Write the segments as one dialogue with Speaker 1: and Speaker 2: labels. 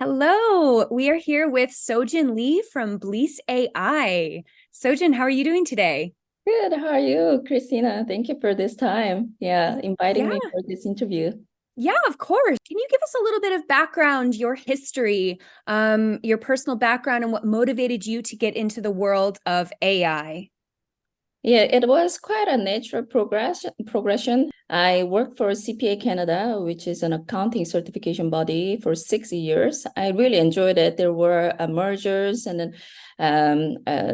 Speaker 1: Hello, we are here with Sojin Lee from Blees.ai. Sojin, how are you doing today?
Speaker 2: Good. How are you, Christina? Thank you for this time. Yeah, inviting
Speaker 1: Yeah,
Speaker 2: me for this interview.
Speaker 1: yeah, of course. Can you give us a little bit of background, your history, your personal background, and what motivated you to get into the world of AI?
Speaker 2: Yeah, it was quite a natural progression. I worked for CPA Canada, which is an accounting certification body, for 6 years. I really enjoyed it. There were mergers, and then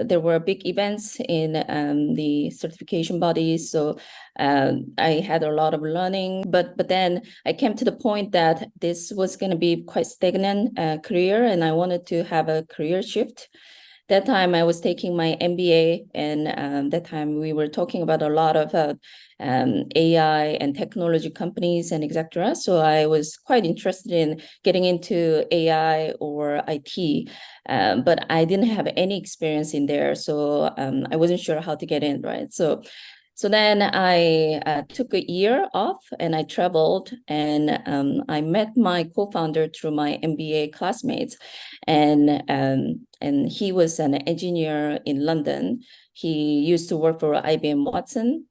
Speaker 2: there were big events in the certification bodies. So I had a lot of learning, but then I came to the point that this was going to be quite stagnant career, and I wanted to have a career shift. That time I was taking my MBA, and that time we were talking about a lot of AI and technology companies and etc. So I was quite interested in getting into AI or IT, but I didn't have any experience in there, so I wasn't sure how to get in, right? So then I took a year off and I traveled, and I met my co-founder through my MBA classmates, and he was an engineer in London. He used to work for IBM Watson.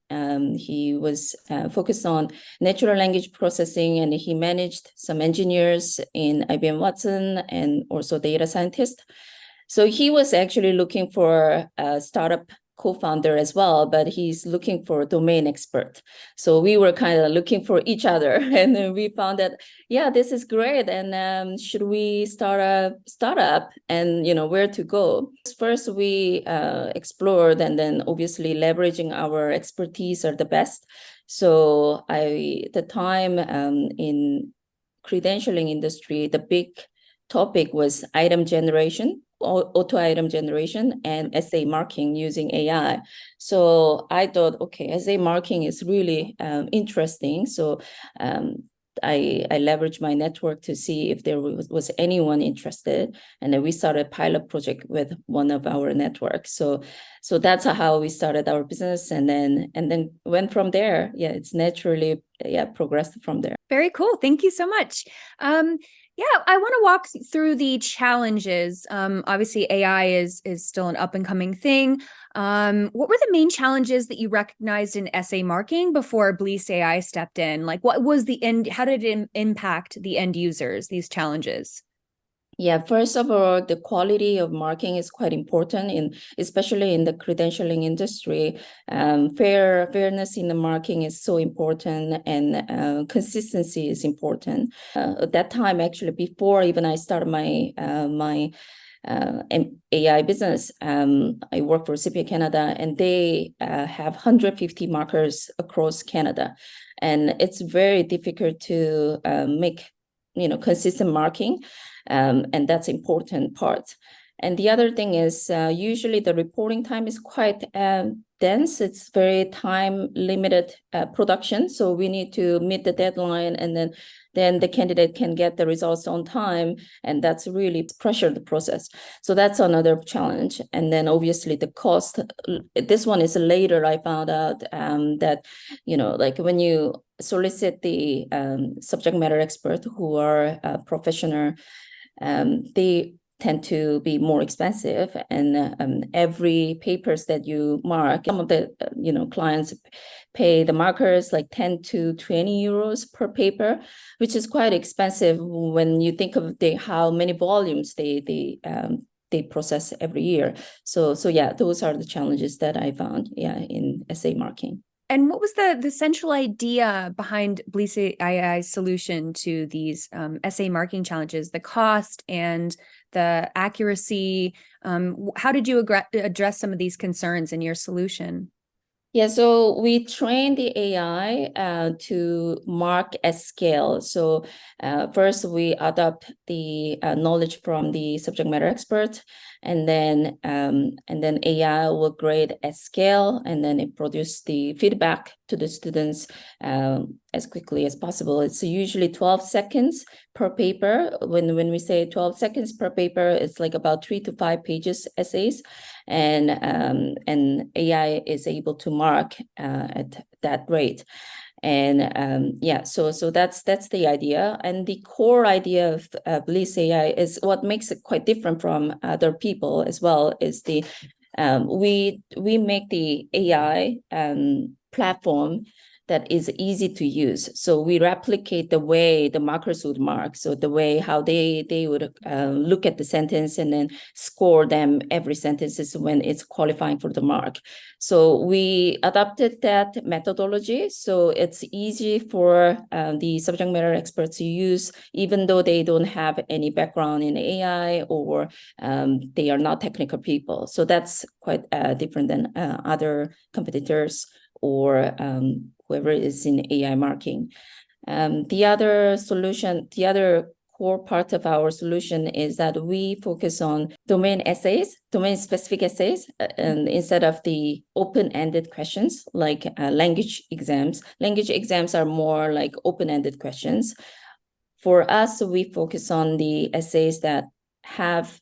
Speaker 2: He was focused on natural language processing, and he managed some engineers in IBM Watson and also data scientists. So he was actually looking for a startup co-founder as well, but he's looking for a domain expert. So we were kind of looking for each other, and then we found that, yeah, this is great. And should we start a startup, and where to go? First, we explored, and then obviously leveraging our expertise are the best. So the time in credentialing industry, the big topic was item generation, auto item generation, and essay marking using AI. So I thought, okay, essay marking is really interesting. So um, I leveraged my network to see if there was anyone interested, and then we started a pilot project with one of our networks. So that's how we started our business, and then went from there. Yeah, it's naturally, yeah, progressed from there.
Speaker 1: Very cool. Thank you so much. Yeah, I want to walk through the challenges. Obviously, AI is still an up and coming thing. What were the main challenges that you recognized in essay marking before Blees AI stepped in? Like, what was the end? How did it impact the end users? These challenges.
Speaker 2: Yeah, first of all, the quality of marking is quite important, especially in the credentialing industry. Fairness in the marking is so important, and consistency is important. At that time, actually, before even I started my AI business, I work for CPA Canada, and they have 150 markers across Canada, and it's very difficult to make consistent marking, and that's important part. And the other thing is, usually the reporting time is quite dense. It's very time limited production, so we need to meet the deadline, and then the candidate can get the results on time, and that's really pressure the process. So that's another challenge. And then obviously the cost. This one is later I found out that like when you solicit the subject matter expert who are professional, they tend to be more expensive, and every papers that you mark, some of the clients pay the markers like 10 to 20 euros per paper, which is quite expensive when you think of how many volumes they process every year. So yeah, those are the challenges that I found, yeah, in essay marking.
Speaker 1: And what was the central idea behind Blees AI's solution to these essay marking challenges, the cost and the accuracy? How did you address some of these concerns in your solution?
Speaker 2: Yeah, so we train the AI to mark at scale. So first we adopt the knowledge from the subject matter expert, and then AI will grade at scale, and then it produce the feedback to the students as quickly as possible. It's usually 12 seconds per paper. When we say 12 seconds per paper, it's like about 3 to 5 pages essays, and AI is able to mark at that rate. And yeah, so that's the idea. And the core idea of Blees.ai is what makes it quite different from other people as well, is the we make the AI platform that is easy to use. So we replicate the way the markers would mark. So the way how they would look at the sentence and then score them every sentence when it's qualifying for the mark. So we adopted that methodology. So it's easy for the subject matter experts to use, even though they don't have any background in AI or they are not technical people. So that's quite different than other competitors or whoever is in AI marking. The other core part of our solution is that we focus on domain-specific essays, and instead of the open-ended questions like language exams. Language exams are more like open-ended questions. For us, we focus on the essays that have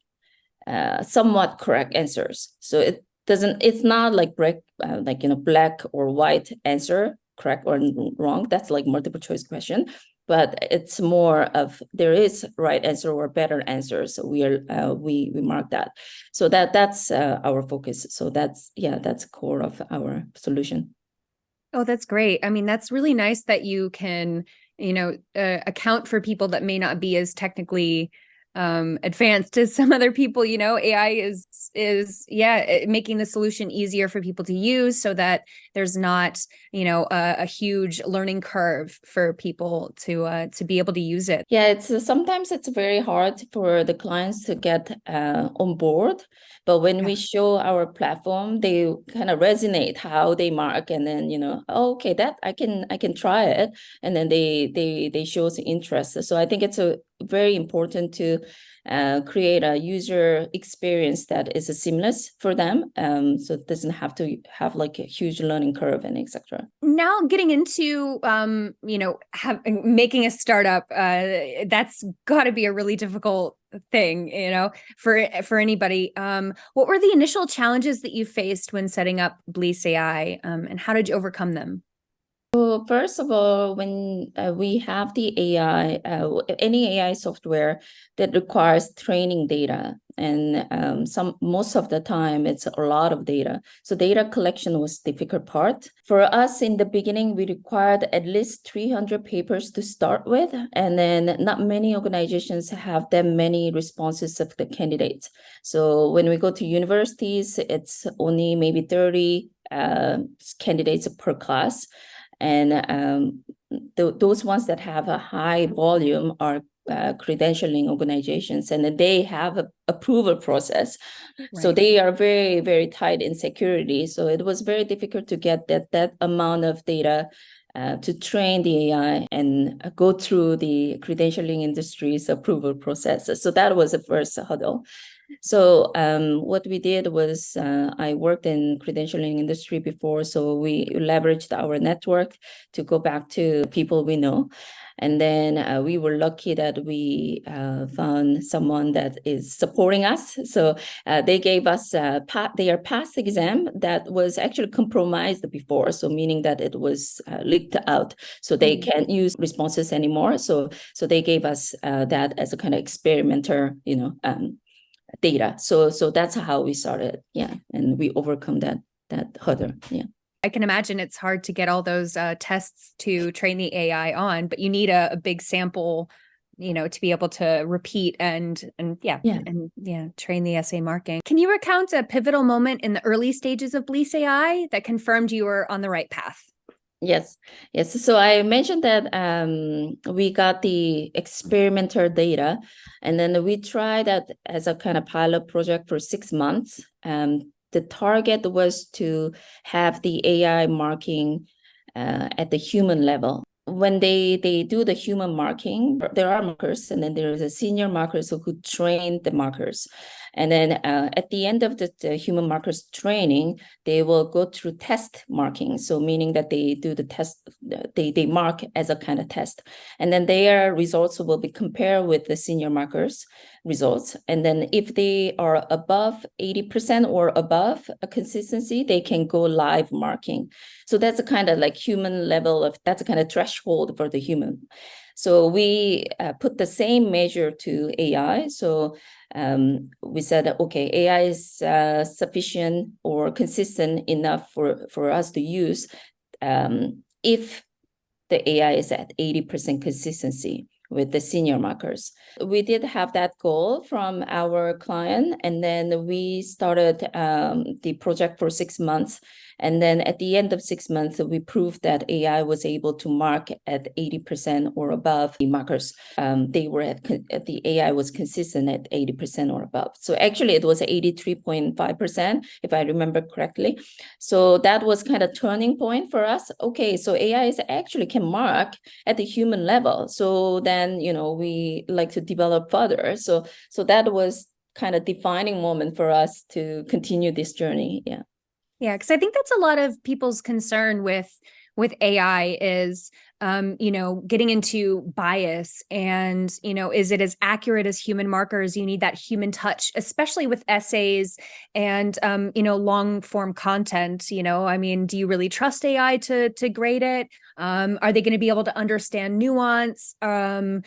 Speaker 2: somewhat correct answers. So it's not like black or white answer, correct or wrong. That's like multiple choice question, but it's more of there is right answer or better answer. So we mark that. So that's our focus. So that's core of our solution.
Speaker 1: Oh, that's great. I mean, that's really nice that you can, account for people that may not be as technically advanced as some other people. AI is making the solution easier for people to use so that there's not a huge learning curve for people to be able to use it.
Speaker 2: Yeah, it's sometimes it's very hard for the clients to get on board, but when we show our platform, they kind of resonate how they mark, and then oh, okay, that I can try it, and then they show some interest. So I think it's very important to create a user experience that is seamless for them, so it doesn't have to have like a huge learning curve and etc.
Speaker 1: Now getting into making a startup, that's got to be a really difficult thing, for anybody. What were the initial challenges that you faced when setting up Blees.ai, and how did you overcome them?
Speaker 2: So first of all, when we have the AI, any AI software that requires training data, and most of the time it's a lot of data. So data collection was the difficult part. For us in the beginning, we required at least 300 papers to start with, and then not many organizations have that many responses of the candidates. So when we go to universities, it's only maybe 30 candidates per class. And those ones that have a high volume are credentialing organizations, and they have an approval process. Right. So they are very, very tight in security. So it was very difficult to get that amount of data to train the AI and go through the credentialing industry's approval process. So that was the first hurdle. So what we did was I worked in credentialing industry before, so we leveraged our network to go back to people we know. And then we were lucky that we found someone that is supporting us. So they gave us their past exam that was actually compromised before. So meaning that it was leaked out. So they can't use responses anymore. So they gave us that as a kind of experimenter, data. So that's how we started. Yeah. And we overcome that hurdle. Yeah.
Speaker 1: I can imagine it's hard to get all those tests to train the AI on, but you need a big sample, to be able to repeat and train the essay marking. Can you recount a pivotal moment in the early stages of Blees.ai that confirmed you were on the right path?
Speaker 2: Yes. So I mentioned that we got the experimenter data, and then we tried that as a kind of pilot project for 6 months. The target was to have the AI marking at the human level. When they do the human marking, there are markers, and then there is a senior markers who train the markers. And then at the end of the human markers training, they will go through test marking. So meaning that they do the test, they mark as a kind of test. And then their results will be compared with the senior markers results. And then if they are above 80% or above a consistency, they can go live marking. So that's a kind of like human level of, that's a kind of threshold for the human. So we put the same measure to AI. So we said, okay, AI is sufficient or consistent enough for us to use if the AI is at 80% consistency with the senior markers. We did have that goal from our client, and then we started the project for 6 months. And then at the end of 6 months, we proved that AI was able to mark at 80% or above the markers. They were the AI was consistent at 80% or above. So actually it was 83.5%, if I remember correctly. So that was kind of turning point for us. Okay, so AI is actually can mark at the human level. So then, we like to develop further. So that was kind of defining moment for us to continue this journey. Yeah.
Speaker 1: Yeah, because I think that's a lot of people's concern with AI is, getting into bias and, is it as accurate as human markers? You need that human touch, especially with essays and, long form content. I mean, do you really trust AI to grade it? Are they going to be able to understand nuance? And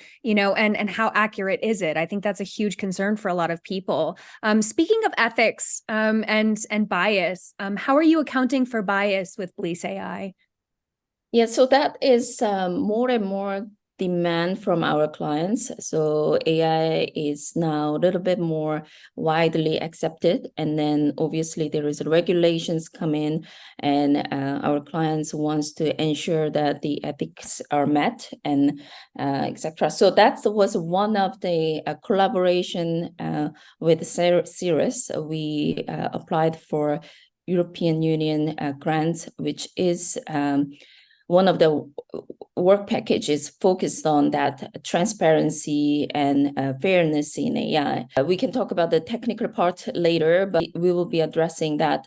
Speaker 1: how accurate is it? I think that's a huge concern for a lot of people. Speaking of ethics and bias, how are you accounting for bias with Blees.ai?
Speaker 2: Yeah, so that is more and more demand from our clients. So AI is now a little bit more widely accepted. And then obviously there is regulations come in, and our clients wants to ensure that the ethics are met and etc. So that was one of the collaboration with Cirrus. We applied for European Union grants, which is one of the work packages focused on that transparency and fairness in AI. We can talk about the technical part later, but we will be addressing that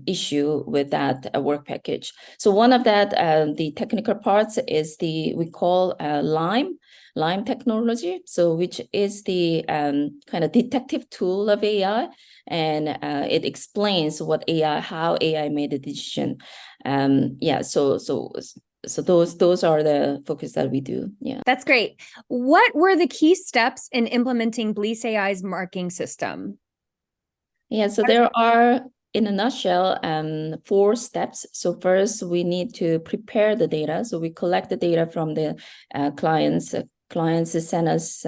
Speaker 2: issue with that work package. So one of that, the technical parts is we call Lime technology, so which is the kind of detective tool of AI, and it explains how AI made a decision. So those are the focus that we do. Yeah,
Speaker 1: that's great. What were the key steps in implementing Blees.ai's marking system?
Speaker 2: Yeah, so there are, in a nutshell, 4 steps. So first, we need to prepare the data. So we collect the data from the clients. Clients send us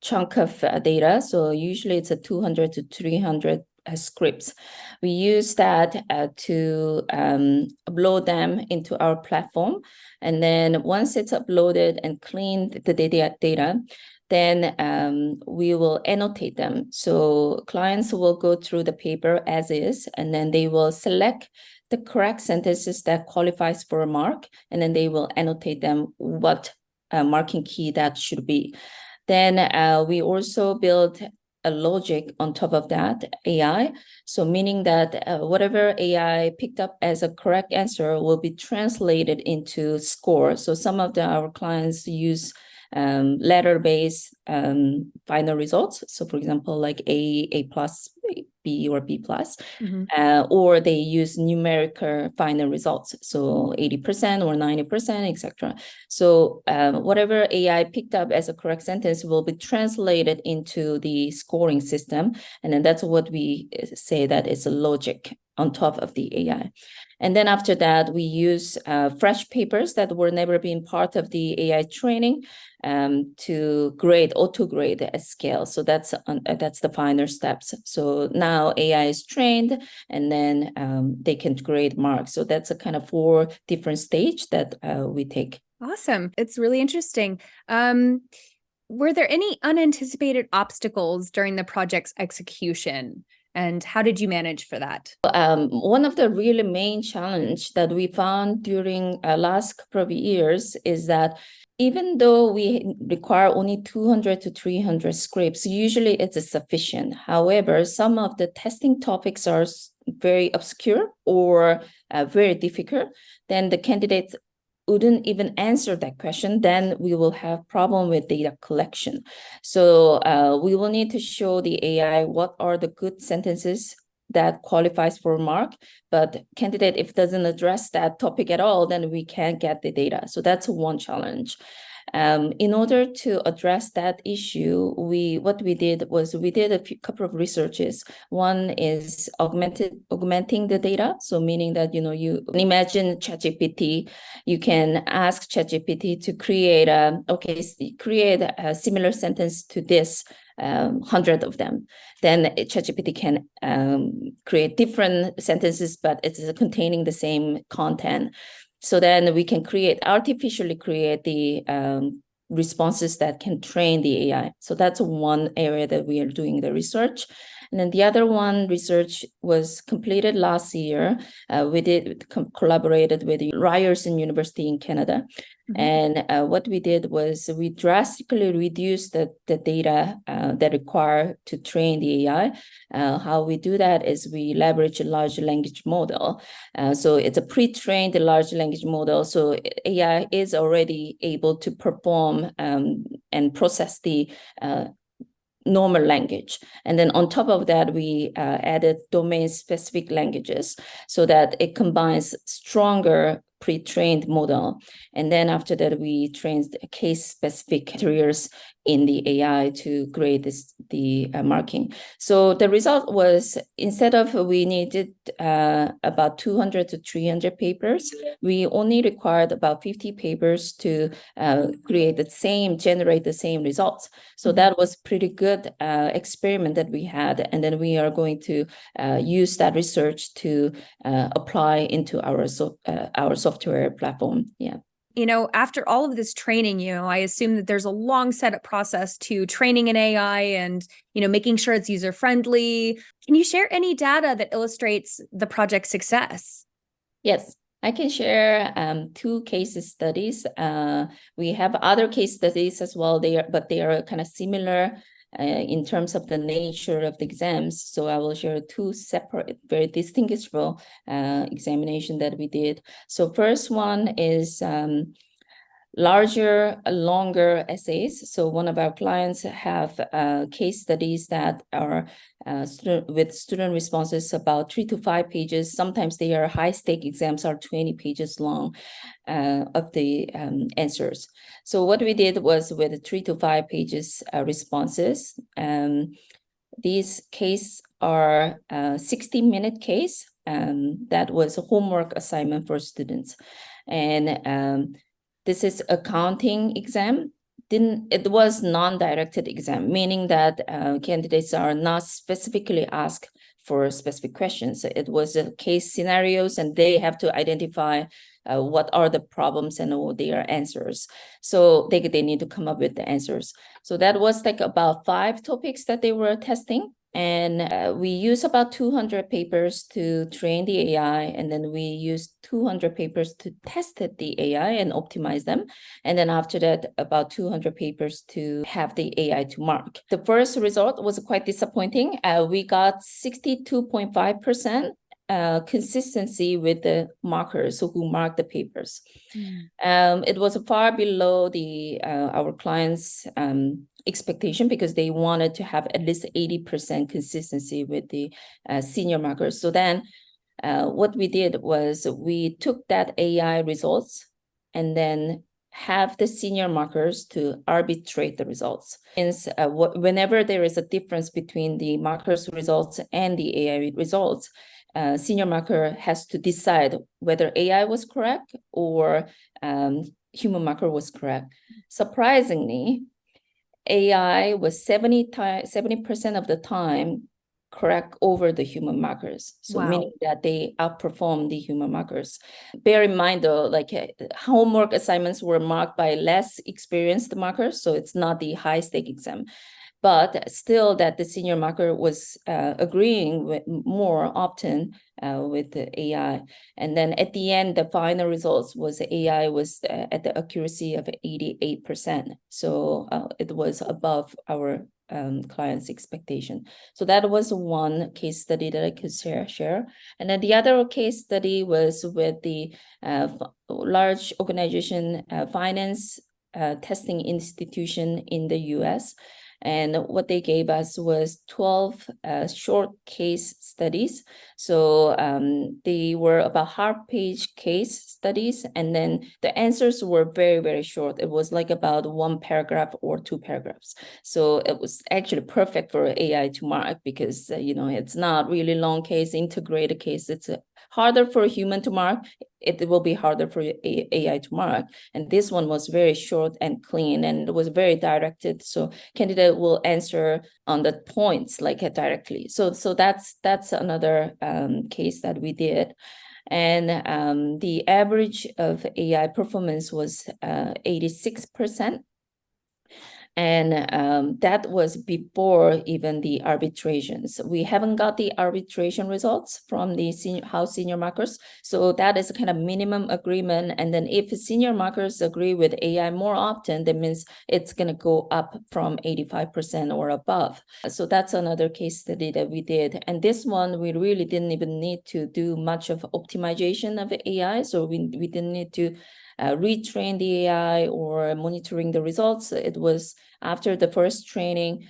Speaker 2: chunk of data. So usually it's a 200 to 300 scripts. We use that to upload them into our platform. And then once it's uploaded and cleaned the data, then we will annotate them. So clients will go through the paper as is, and then they will select the correct sentences that qualifies for a mark, and then they will annotate them what marking key that should be. Then we also build a logic on top of that AI. So meaning that whatever AI picked up as a correct answer will be translated into score. So some of our clients use letter-based final results. So for example, like A plus, B or B plus, or they use numerical final results. So 80% or 90%, etc. So whatever AI picked up as a correct sentence will be translated into the scoring system. And then that's what we say that is a logic on top of the AI. And then after that, we use fresh papers that were never been part of the AI training to auto-grade at scale. So that's the final steps. So now AI is trained, and then they can grade marks. So that's a kind of 4 different stage that we take.
Speaker 1: Awesome. It's really interesting. Were there any unanticipated obstacles during the project's execution? And how did you manage for that?
Speaker 2: One of the really main challenge that we found during last couple of years is that Even though we require only 200 to 300 scripts, usually it's sufficient. However, some of the testing topics are very obscure or very difficult, then the candidates wouldn't even answer that question, then we will have problem with data collection. So we will need to show the AI what are the good sentences that qualifies for mark, but candidate, if doesn't address that topic at all, then we can't get the data. So that's one challenge. In order to address that issue, what we did was we did a couple of researches. One is augmenting the data. So meaning that, you imagine ChatGPT, you can ask ChatGPT to create a similar sentence to this 100 of them. Then ChatGPT can create different sentences, but it's containing the same content. So then we can artificially create the responses that can train the AI. So that's one area that we are doing the research. And then the other one research was completed last year. We collaborated with Ryerson University in Canada. Mm-hmm. And what we did was we drastically reduced the data that require to train the AI. How we do that is we leverage a large language model. So it's a pre-trained large language model. So AI is already able to perform and process the normal language. And then on top of that, we added domain-specific languages so that it combines stronger pre-trained model. And then after that, we trained case-specific criteria in the AI to grade the marking. So the result was, instead of we needed about 200 to 300 papers, we only required about 50 papers to generate the same results. So that was pretty good experiment that we had. And then we are going to use that research to apply into our software platform. Yeah.
Speaker 1: After all of this training, I assume that there's a long setup process to training an AI and, making sure it's user friendly. Can you share any data that illustrates the project's success?
Speaker 2: Yes, I can share 2 case studies. We have other case studies as well, but they are kind of similar in terms of the nature of the exams. So I will share 2 separate, very distinguishable examination that we did. So first one is larger, longer essays. So one of our clients have case studies that are with student responses about 3 to 5 pages. Sometimes they are high-stake exams are 20 pages long of the answers. So what we did was with 3 to 5 pages responses. These cases are 60-minute case. That was a homework assignment for students. And this is accounting exam. It was non-directed exam, meaning that candidates are not specifically asked for specific questions. It was case scenarios, and they have to identify what are the problems and all their answers. So they need to come up with the answers. So that was like about 5 topics that they were testing. And we use about 200 papers to train the AI, and then we use 200 papers to test the AI and optimize them. And then after that, about 200 papers to have the AI to mark. The first result was quite disappointing. We got 62.5% consistency with the markers, so who marked the papers. It was far below our clients' expectation, because they wanted to have at least 80% consistency with the senior markers. So then what we did was we took that AI results and then have the senior markers to arbitrate the results. Since whenever there is a difference between the markers results and the AI results, senior marker has to decide whether AI was correct or human marker was correct. Surprisingly, AI was 70% of the time correct over the human markers. So
Speaker 1: Wow.
Speaker 2: Meaning that they outperform the human markers. Bear in mind though, like homework assignments were marked by less experienced markers. So it's not the high stake exam. but still that the senior marker was agreeing with more often with the AI. And then at the end, the final results was AI was at the accuracy of 88%. So it was above our client's expectation. So that was one case study that I could share. And then the other case study was with the large organization finance testing institution in the US. And what they gave us was 12 short case studies. So they were about half-page case studies, and then the answers were very, very short. It was like about 1 paragraph or 2 paragraphs. So it was actually perfect for AI to mark because, it's not really long case, integrated case. It's harder for a human to mark. It will be harder for AI to mark. And this one was very short and clean, and it was very directed. So candidate will answer on the points like directly. So that's another case that we did. And the average of AI performance was 86%. And that was before even the arbitrations. We haven't got the arbitration results from the house senior markers. So that is kind of minimum agreement. And then if senior markers agree with AI more often, that means it's going to go up from 85% or above. So that's another case study that we did. And this one, we really didn't even need to do much of optimization of AI. So we didn't need to retrain the AI or monitoring the results. It was after the first training,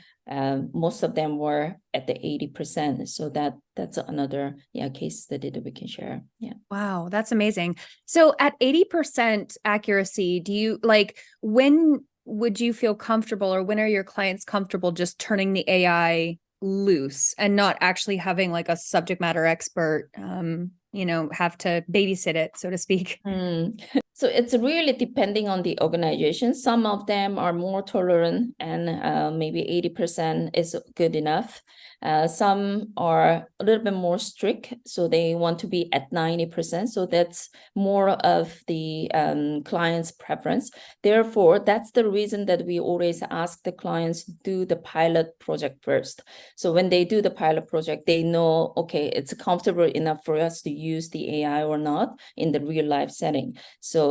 Speaker 2: most of them were at the 80%. So that's another case study that we can share. Yeah.
Speaker 1: Wow, that's amazing. So at 80% accuracy, do you when would you feel comfortable, or when are your clients comfortable just turning the AI loose and not actually having like a subject matter expert have to babysit it, so to speak?
Speaker 2: So it's really depending on the organization. Some of them are more tolerant, and maybe 80% is good enough. Some are a little bit more strict, so they want to be at 90%. So that's more of the client's preference. Therefore, that's the reason that we always ask the clients to do the pilot project first. So when they do the pilot project, they know, okay, it's comfortable enough for us to use the AI or not in the real life setting. So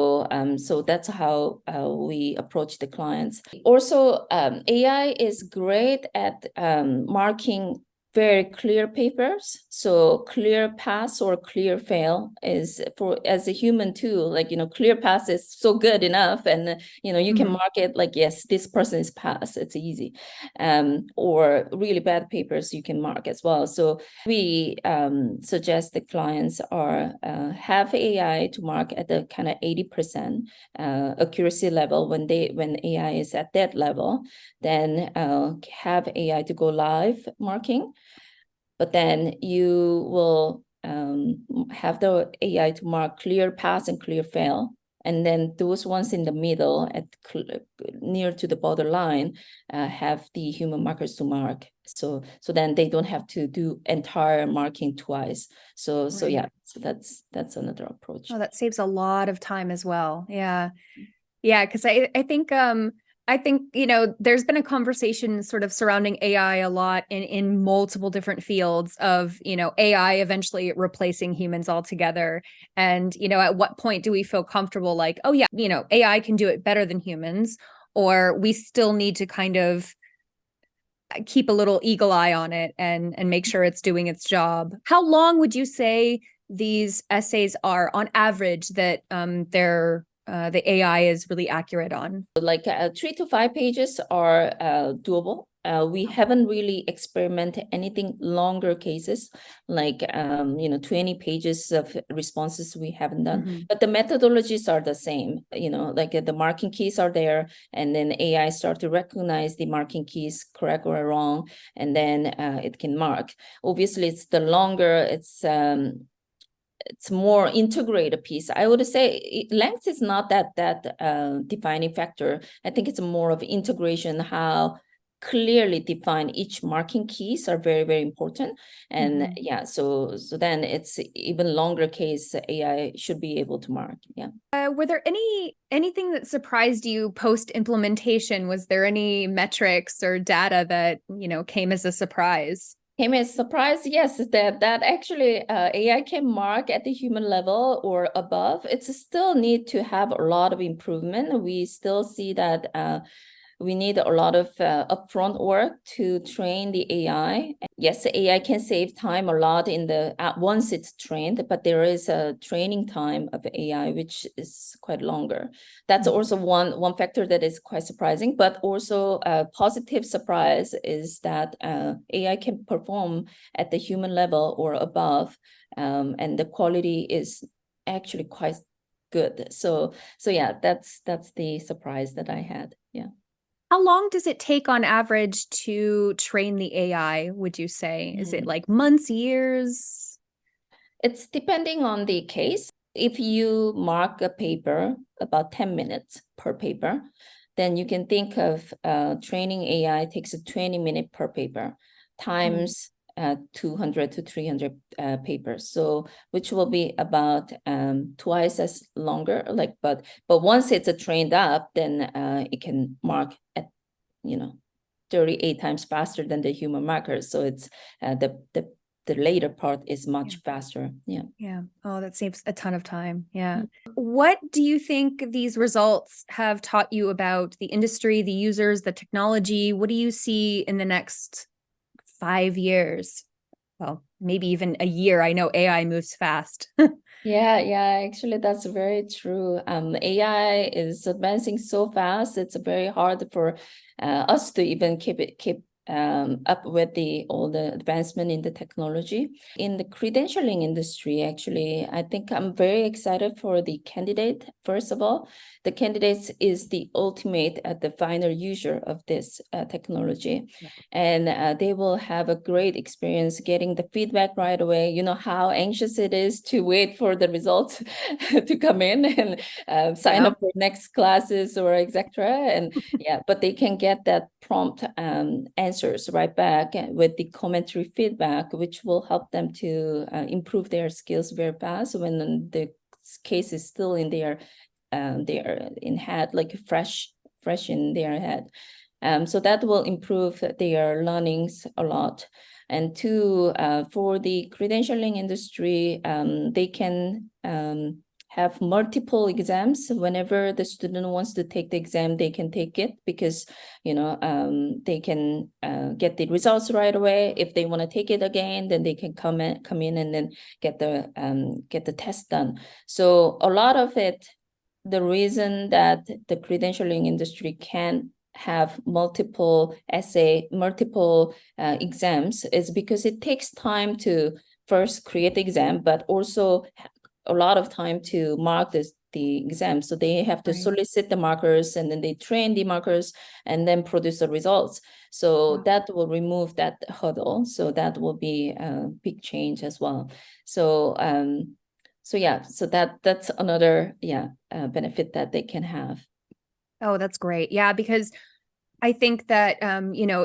Speaker 2: that's how we approach the clients. Also, AI is great at marking very clear papers. So clear pass or clear fail is for as a human too, clear pass is so good enough. And, you can mark it like, yes, this person is passed. It's easy. Or really bad papers you can mark as well. So we suggest the clients have AI to mark at the kind of 80% accuracy level. When AI is at that level, then have AI to go live marking. But then you will have the AI to mark clear pass and clear fail. And then those ones in the middle near to the borderline have the human markers to mark. So then they don't have to do entire marking twice. So that's another approach.
Speaker 1: Oh, that saves a lot of time as well. Yeah. Yeah, because I think there's been a conversation sort of surrounding AI a lot in multiple different fields of, AI eventually replacing humans altogether. And, at what point do we feel comfortable like, oh yeah, AI can do it better than humans, or we still need to kind of keep a little eagle eye on it and make sure it's doing its job. How long would you say these essays are on average that the AI is really accurate on?
Speaker 2: 3 to 5 pages are doable. We haven't really experimented anything longer cases, 20 pages of responses we haven't done. But the methodologies are the same, the marking keys are there, and then AI start to recognize the marking keys, correct or wrong, and then it can mark. Obviously, it's the longer, it's more integrated piece. I would say length is not that defining factor. I think it's more of integration, how clearly define each marking keys are very, very important. And yeah, so then it's even longer case AI should be able to mark. Yeah.
Speaker 1: Were there anything that surprised you post implementation? Was there any metrics or data that, came as a surprise?
Speaker 2: Came as a surprise, yes, that actually AI can mark at the human level or above. It's still need to have a lot of improvement. We still see that we need a lot of upfront work to train the AI. Yes, the AI can save time a lot in the once it's trained, but there is a training time of AI which is quite longer. That's also one factor that is quite surprising. But also a positive surprise is that AI can perform at the human level or above, and the quality is actually quite good. So yeah, that's the surprise that I had. Yeah.
Speaker 1: How long does it take on average to train the AI, would you say? Is it like months, years?
Speaker 2: It's depending on the case. If you mark a paper about 10 minutes per paper, then you can think of training AI takes 20 minutes per paper times 200 to 300 papers. So which will be about twice as longer. But once it's trained up, then it can mark at 38 times faster than the human markers. So it's the later part is much faster. Yeah.
Speaker 1: Yeah. Oh, that saves a ton of time. Yeah. What do you think these results have taught you about the industry, the users, the technology? What do you see in the next 5 years? Well, maybe even a year. I know AI moves fast.
Speaker 2: Yeah, actually that's very true. AI is advancing so fast, it's very hard for us to even keep up with all the advancement in the technology. In the credentialing industry, actually, I think I'm very excited for the candidate. First of all, the candidate is the ultimate the final user of this technology. Yeah. And they will have a great experience getting the feedback right away. You know how anxious it is to wait for the results to come in and sign up for next classes or etc. And yeah, but they can get that prompt answers right back with the commentary feedback, which will help them to improve their skills very fast when the case is still in their in head, like fresh in their head. So that will improve their learnings a lot. And two, for the credentialing industry, they can have multiple exams. Whenever the student wants to take the exam, they can take it because, they can get the results right away. If they want to take it again, then they can come in and then get the test done. So a lot of it, the reason that the credentialing industry can have multiple exams is because it takes time to first create the exam, but also a lot of time to mark the exam. So they have to solicit the markers, and then they train the markers and then produce the results. So that will remove that hurdle. So that will be a big change as well. So yeah, so that's another benefit that they can have.
Speaker 1: Oh, that's great. Yeah, because I think that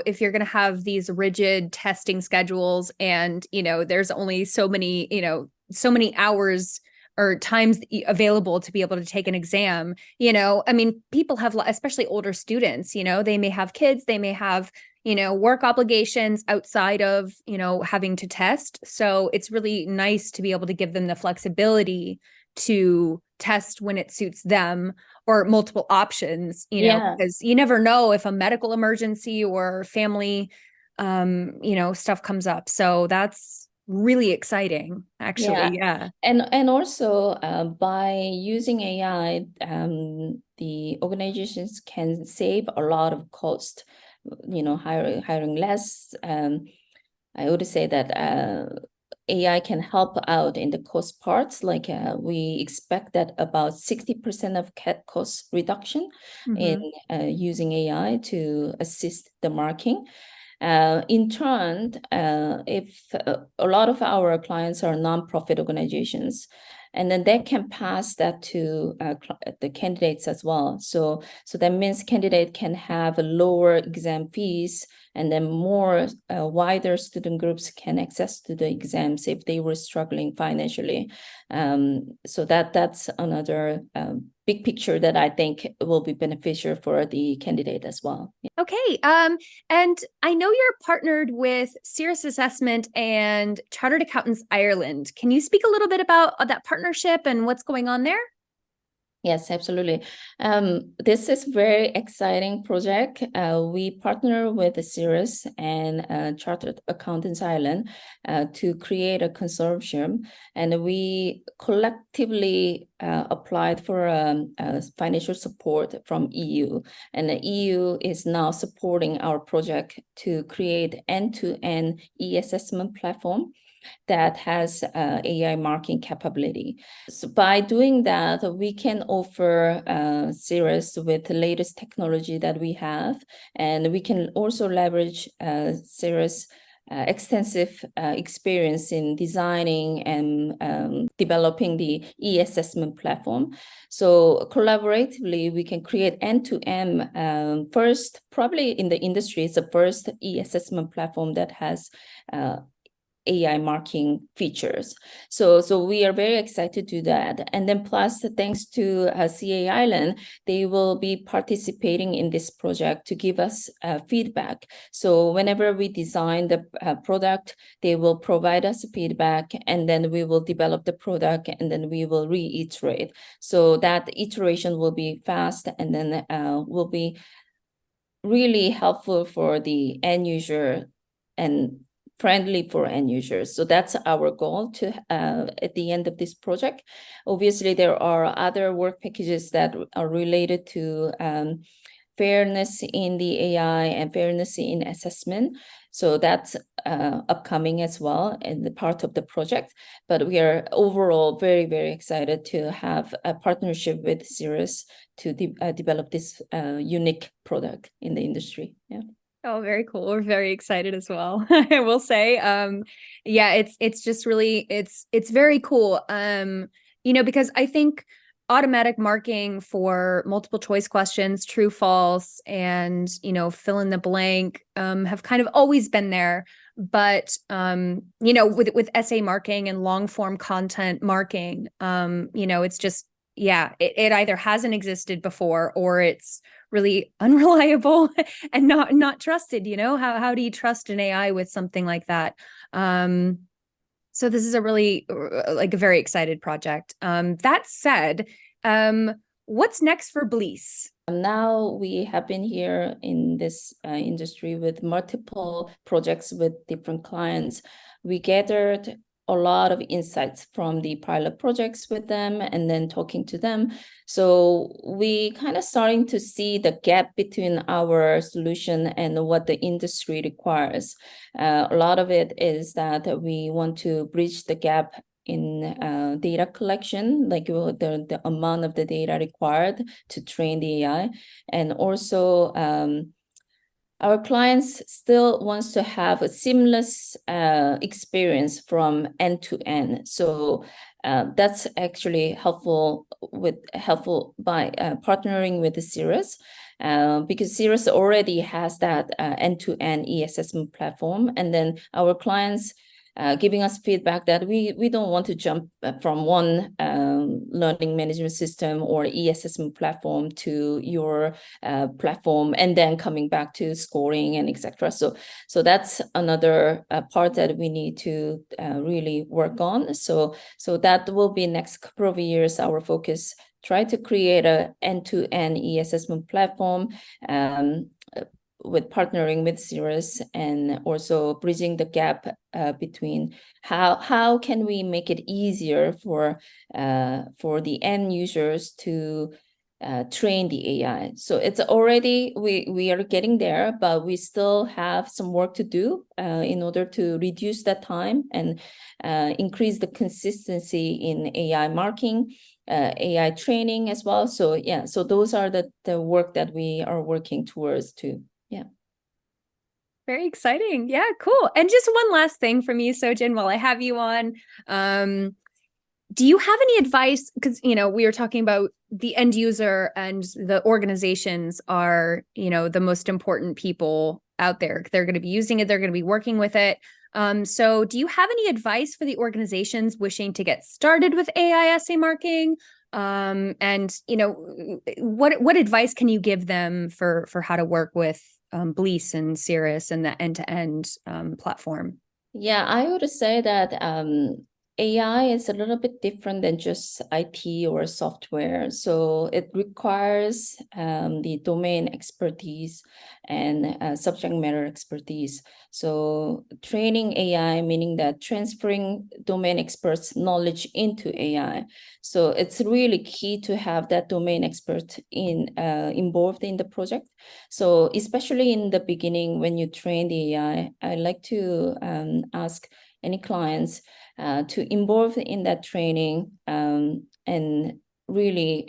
Speaker 1: if you're going to have these rigid testing schedules and there's only so many hours or times available to be able to take an exam, I mean, people have, especially older students, they may have kids, they may have work obligations outside of having to test. So it's really nice to be able to give them the flexibility to test when it suits them, or multiple options, because you never know if a medical emergency or family stuff comes up. So that's really exciting, actually. Yeah.
Speaker 2: And also by using AI, the organizations can save a lot of cost, hiring less. I would say that AI can help out in the cost parts. Like we expect that about 60% of cost reduction in using AI to assist the marking. In turn, if a lot of our clients are nonprofit organizations, and then they can pass that to the candidates as well. So that means candidate can have a lower exam fees, and then more wider student groups can access to the exams if they were struggling financially. So that's another big picture that I think will be beneficial for the candidate as well.
Speaker 1: Okay. And I know you're partnered with Cirrus Assessment and Chartered Accountants Ireland. Can you speak a little bit about that partnership and what's going on there?
Speaker 2: Yes, absolutely. This is very exciting project. We partner with the Cirrus and Chartered Accountants Ireland to create a consortium, and we collectively applied for financial support from EU, and the EU is now supporting our project to create end-to-end e-assessment platform that has AI marking capability. So by doing that, we can offer Cirrus with the latest technology that we have, and we can also leverage Cirrus extensive experience in designing and developing the e-assessment platform. So collaboratively, we can create end-to-end first, probably in the industry, it's the first e-assessment platform that has AI marking features. So we are very excited to do that. And then plus, thanks to CAI Island, they will be participating in this project to give us feedback. So whenever we design the product, they will provide us feedback, and then we will develop the product, and then we will reiterate. So that iteration will be fast, and then will be really helpful for the end user and friendly for end users. So that's our goal to at the end of this project. Obviously, there are other work packages that are related to fairness in the AI and fairness in assessment. So that's upcoming as well in the part of the project. But we are overall very, very excited to have a partnership with Cirrus to develop this unique product in the industry. Yeah.
Speaker 1: Oh, very cool. We're very excited as well. I will say, yeah, it's just really, it's very cool. Because I think automatic marking for multiple choice questions, true, false, and, fill in the blank, have kind of always been there. But, with essay marking and long form content marking, it's just, yeah, it either hasn't existed before or it's really unreliable and not trusted. How do you trust an AI with something like that? So this is a really like a very excited project. That said, what's next for Blees?
Speaker 2: Now we have been here in this industry with multiple projects with different clients. We gathered a lot of insights from the pilot projects with them and then talking to them. So we kind of starting to see the gap between our solution and what the industry requires. A lot of it is that we want to bridge the gap in data collection, like the amount of the data required to train the AI. And also our clients still wants to have a seamless experience from end to end. So that's actually helpful by partnering with the Cirrus, because Cirrus already has that end-to-end e-assessment platform, and then our clients giving us feedback that we don't want to jump from one learning management system or e-assessment platform to your platform and then coming back to scoring and etc. So that's another part that we need to really work on. So that will be next couple of years our focus. Try to create a end-to-end e-assessment platform with partnering with Cirrus, and also bridging the gap between how can we make it easier for the end users to train the AI. So it's already, we are getting there, but we still have some work to do in order to reduce that time and increase the consistency in AI marking, AI training as well. So yeah, so those are the work that we are working towards too. Yeah.
Speaker 1: Very exciting. Yeah, cool. And just one last thing from you, Sojin, while I have you on. Do you have any advice? Because, we were talking about the end user and the organizations are, the most important people out there. They're going to be using it. They're going to be working with it. So do you have any advice for the organizations wishing to get started with AI essay marking? And, what advice can you give them for how to work with Blees and Cirrus and the end-to-end platform?
Speaker 2: Yeah, I would say that AI is a little bit different than just IT or software. So it requires the domain expertise and subject matter expertise. So training AI, meaning that transferring domain experts' knowledge into AI. So it's really key to have that domain expert involved in the project. So especially in the beginning, when you train the AI, I like to ask any clients to involve in that training and really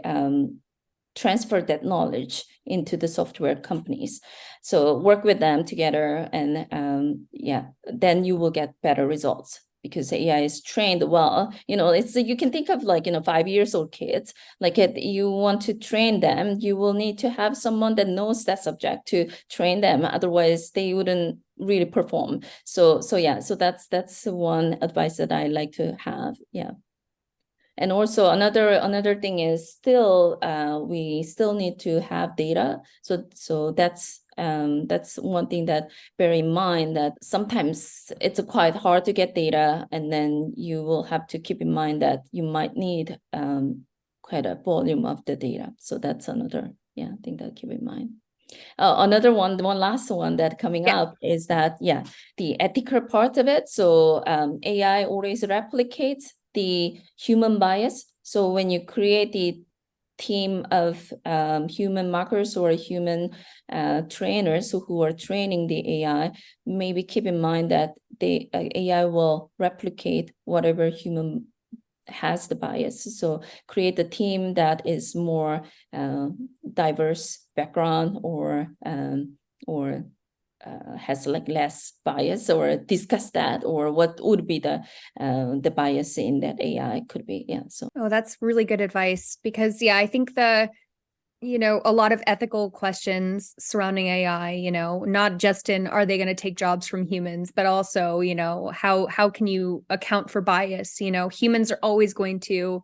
Speaker 2: transfer that knowledge into the software companies. So work with them together, and then you will get better results because AI is trained well. It's you can think of 5-year-old kids. You want to train them, you will need to have someone that knows that subject to train them. Otherwise, they wouldn't really perform. So that's one advice that I like to have. Yeah. And also another thing is still we still need to have data. So that's one thing that bear in mind, that sometimes it's quite hard to get data, and then you will have to keep in mind that you might need quite a volume of the data. So that's another thing that keep in mind. Another one last one that coming up is that the ethical part of it. So AI always replicates the human bias. So when you create the team of human markers or human trainers who are training the AI, maybe keep in mind that the AI will replicate whatever human has the bias. So create a team that is more diverse background or has less bias, or discuss that, or what would be the bias in that AI could be.
Speaker 1: Oh, that's really good advice, because I think a lot of ethical questions surrounding AI, not just in are they going to take jobs from humans, but also, how can you account for bias? Humans are always going to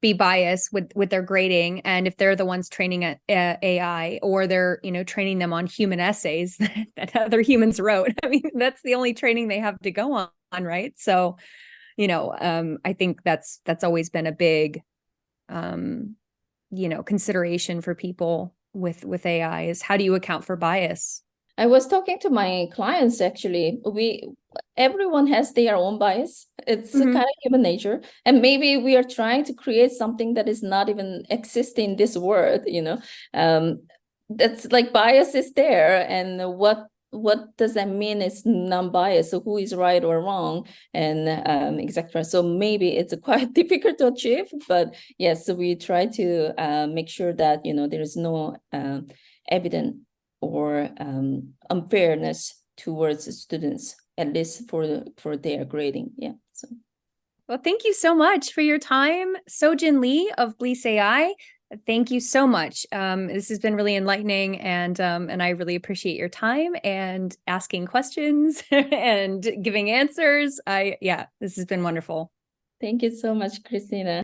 Speaker 1: be biased with their grading, and if they're the ones training AI, or they're training them on human essays that other humans wrote, I mean, that's the only training they have to go on, right? So I think that's always been a big consideration for people with AI, is how do you account for bias?
Speaker 2: I was talking to my clients, actually. Everyone has their own bias. It's a kind of human nature. And maybe we are trying to create something that is not even existing in this world, that's bias is there. And what does that mean is non-biased? So who is right or wrong, and etc. So maybe it's quite difficult to achieve, but yes, we try to make sure that there is no evidence or unfairness towards the students, at least for their grading. So.
Speaker 1: Well, thank you so much for your time, Sojin Lee of Blees.ai. Thank you so much. This has been really enlightening, and I really appreciate your time and asking questions and giving answers. This has been wonderful.
Speaker 2: Thank you so much, Christina.